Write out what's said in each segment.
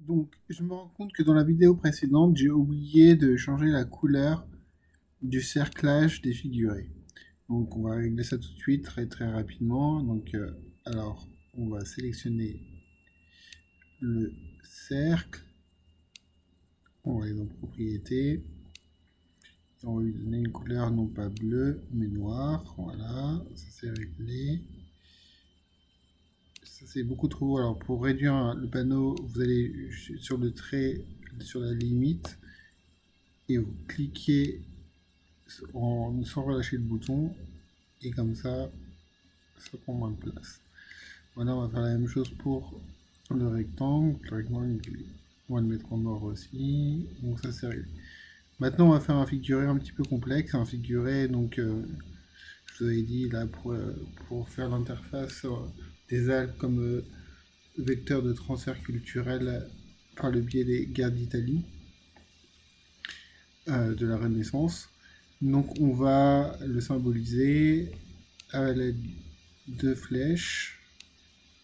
Donc, je me rends compte que dans la vidéo précédente, j'ai oublié de changer la couleur du cerclage des figurés. Donc, on va régler ça tout de suite, très très rapidement. Donc, alors, on va sélectionner le cercle. On va aller dans propriétés. Et on va lui donner une couleur non pas bleue, mais noire. Voilà, ça c'est réglé. Ça c'est beaucoup trop beau. Alors, pour réduire le panneau, vous allez sur le trait, sur la limite, et vous cliquez sans relâcher le bouton, et comme ça prend moins de place. Voilà, on va faire la même chose pour le rectangle. Le rectangle, on va le mettre en noir aussi. Donc ça c'est réglé. Maintenant on va faire un figuré un petit peu complexe, un figuré donc je vous avais dit là pour faire l'interface des algues comme vecteur de transfert culturel par le biais des guerres d'Italie de la Renaissance. Donc on va le symboliser à l'aide de flèches.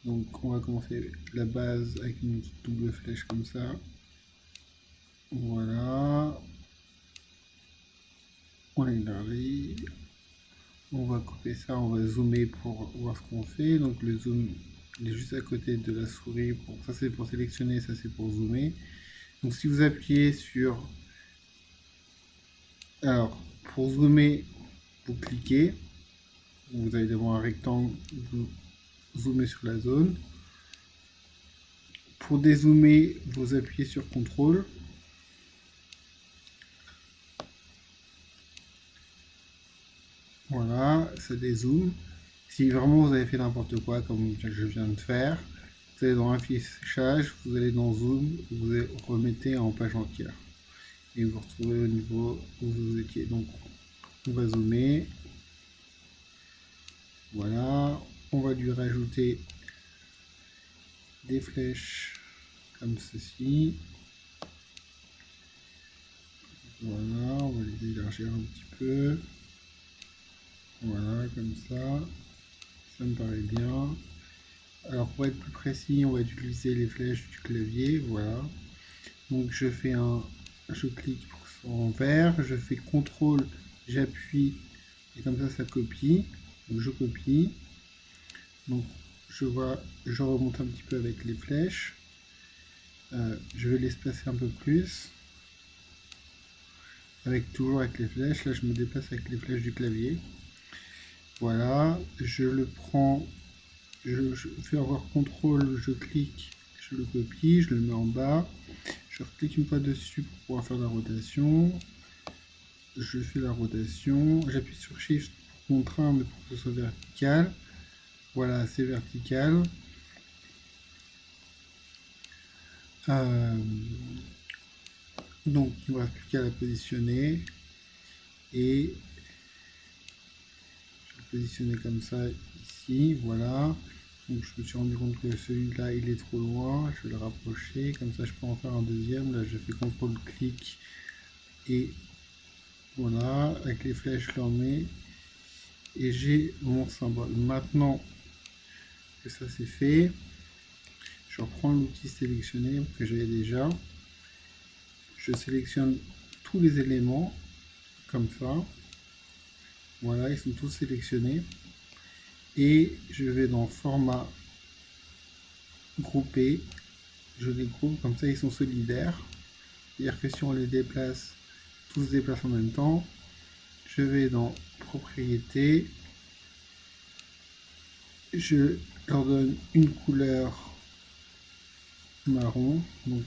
Donc on va commencer la base avec une double flèche comme ça. Voilà. On élargit. On va couper ça, on va zoomer pour voir ce qu'on fait. Donc le zoom il est juste à côté de la souris. Ça c'est pour sélectionner, ça c'est pour zoomer. Donc si vous appuyez sur... Alors pour zoomer, vous cliquez. Vous allez devant un rectangle, vous zoomez sur la zone. Pour dézoomer, vous appuyez sur CTRL. Voilà, ça dézoome. Si vraiment vous avez fait n'importe quoi, comme je viens de faire, vous allez dans affichage, vous allez dans zoom, vous remettez en page entière. Et vous retrouvez au niveau où vous étiez. Donc on va zoomer. Voilà, on va lui rajouter des flèches comme ceci. Voilà, on va les élargir un petit peu. Voilà, comme ça. Ça me paraît bien. Alors pour être plus précis, on va utiliser les flèches du clavier. Voilà. Donc je clique pour que ce soit en vert. Je fais CTRL, j'appuie et comme ça copie. Donc je copie. Donc je remonte un petit peu avec les flèches. Je vais l'espacer un peu plus. Toujours avec les flèches. Là je me déplace avec les flèches du clavier. Voilà, je le prends, je fais avoir CTRL, je clique, je le copie, je le mets en bas, je reclique une fois dessus pour pouvoir faire la rotation, je fais la rotation, j'appuie sur Shift pour contraindre pour que ce soit vertical, voilà c'est vertical. Donc il ne me reste plus qu'à la positionner et je vais le positionner comme ça ici, voilà. Donc je me suis rendu compte que celui-là il est trop loin, je vais le rapprocher, comme ça je peux en faire un deuxième. Là je fais CTRL-clic et voilà, avec les flèches je l'emmets et j'ai mon symbole. Maintenant que ça c'est fait, je reprends l'outil sélectionné que j'avais déjà, je sélectionne tous les éléments comme ça, voilà ils sont tous sélectionnés et je vais dans format grouper, je les groupe comme ça ils sont solidaires, c'est-à-dire que si on les déplace, tous se déplacent en même temps. Je vais dans propriétés, je leur donne une couleur marron, donc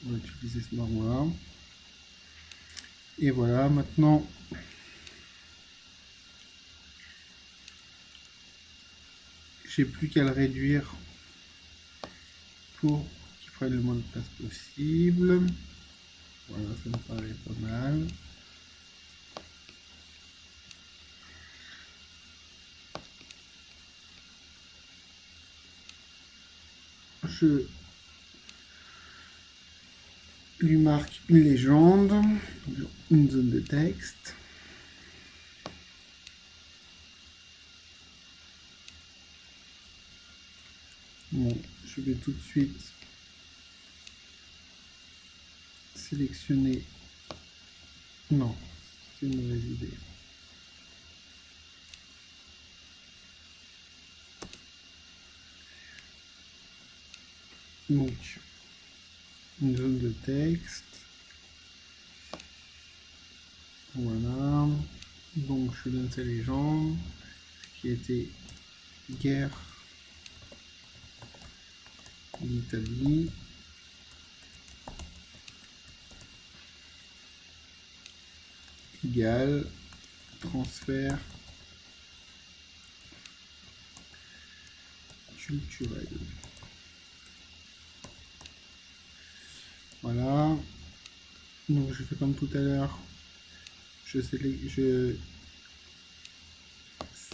on va utiliser ce marron là. Et voilà, maintenant j'ai plus qu'à le réduire pour qu'il prenne le moins de place possible. Voilà, ça me paraît pas mal. Je lui marque une légende, une zone de texte. Bon, je vais tout de suite sélectionner. Non, c'est une mauvaise idée. Donc, une zone de texte. Voilà. Donc, je donne sa légende, qui était guerre d'Italie. Égal, transfert culturel. Voilà. Donc je fais comme tout à l'heure. Je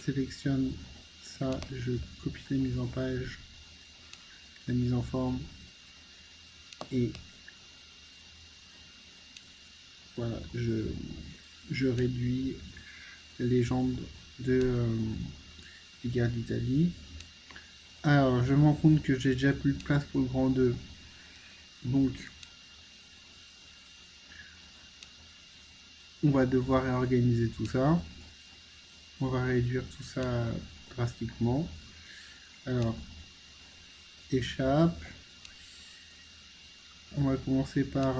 sélectionne ça, je copie la mise en page, la mise en forme, et voilà, je réduis la légende des guerres d'Italie. Alors, je me rends compte que j'ai déjà plus de place pour le grand 2. Donc, on va devoir réorganiser tout ça. On va réduire tout ça drastiquement. Alors, échappe. On va commencer par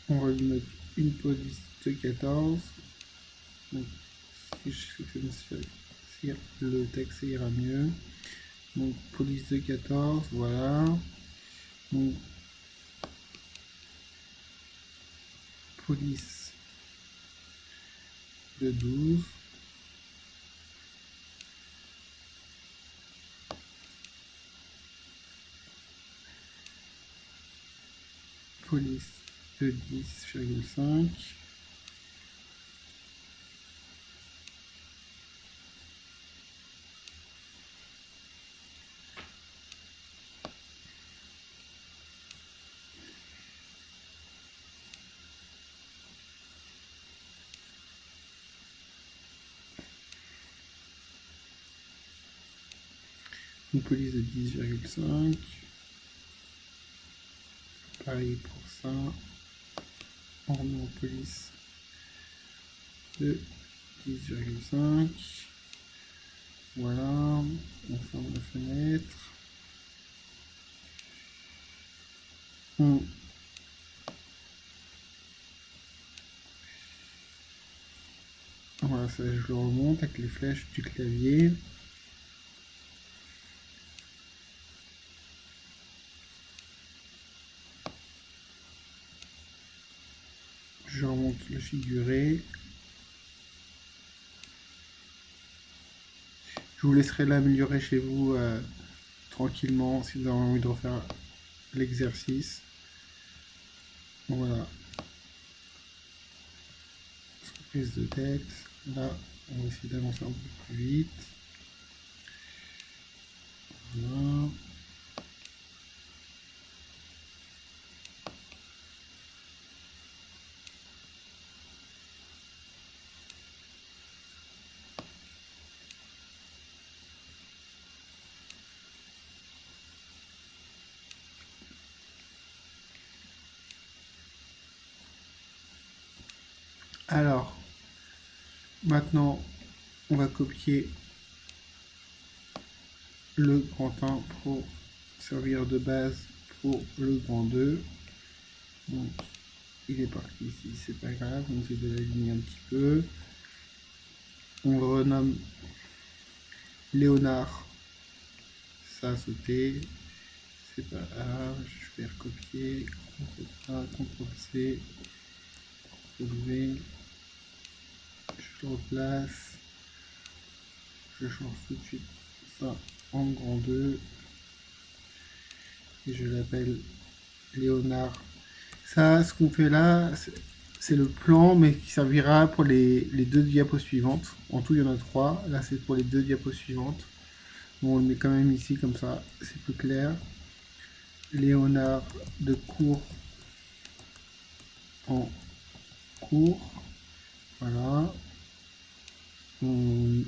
on va lui mettre une police de 14. Donc, si je sélectionne le texte, ça ira mieux. Donc, police de 14, voilà. Donc, police de 12. Police de 10,5. Une police de 10,5. Pareil pour ça. On remet en police de 10,5. Voilà. On ferme la fenêtre. Voilà, ça je le remonte avec les flèches du clavier. Je remonte le figuré. Je vous laisserai l'améliorer chez vous tranquillement si vous avez envie de refaire l'exercice. Voilà. Prise de tête. Là, on va essayer d'avancer un peu plus vite. Voilà. Alors, maintenant, on va copier le grand 1 pour servir de base pour le grand 2. Donc, il est parti ici, c'est pas grave, on essaie de l'aligner un petit peu. On le renomme Léonard. Ça a sauté, c'est pas grave, je vais recopier, CTRL A, CTRL C, CTRL V, je le replace, je change tout de suite ça en grand 2 et je l'appelle Léonard. Ça, ce qu'on fait là, c'est le plan, mais qui servira pour les 2 diapos suivantes. En tout, il y en a 3. Là, c'est pour les 2 diapos suivantes. Bon, on le met quand même ici, comme ça, c'est plus clair. Léonard de cours en cours. Voilà. On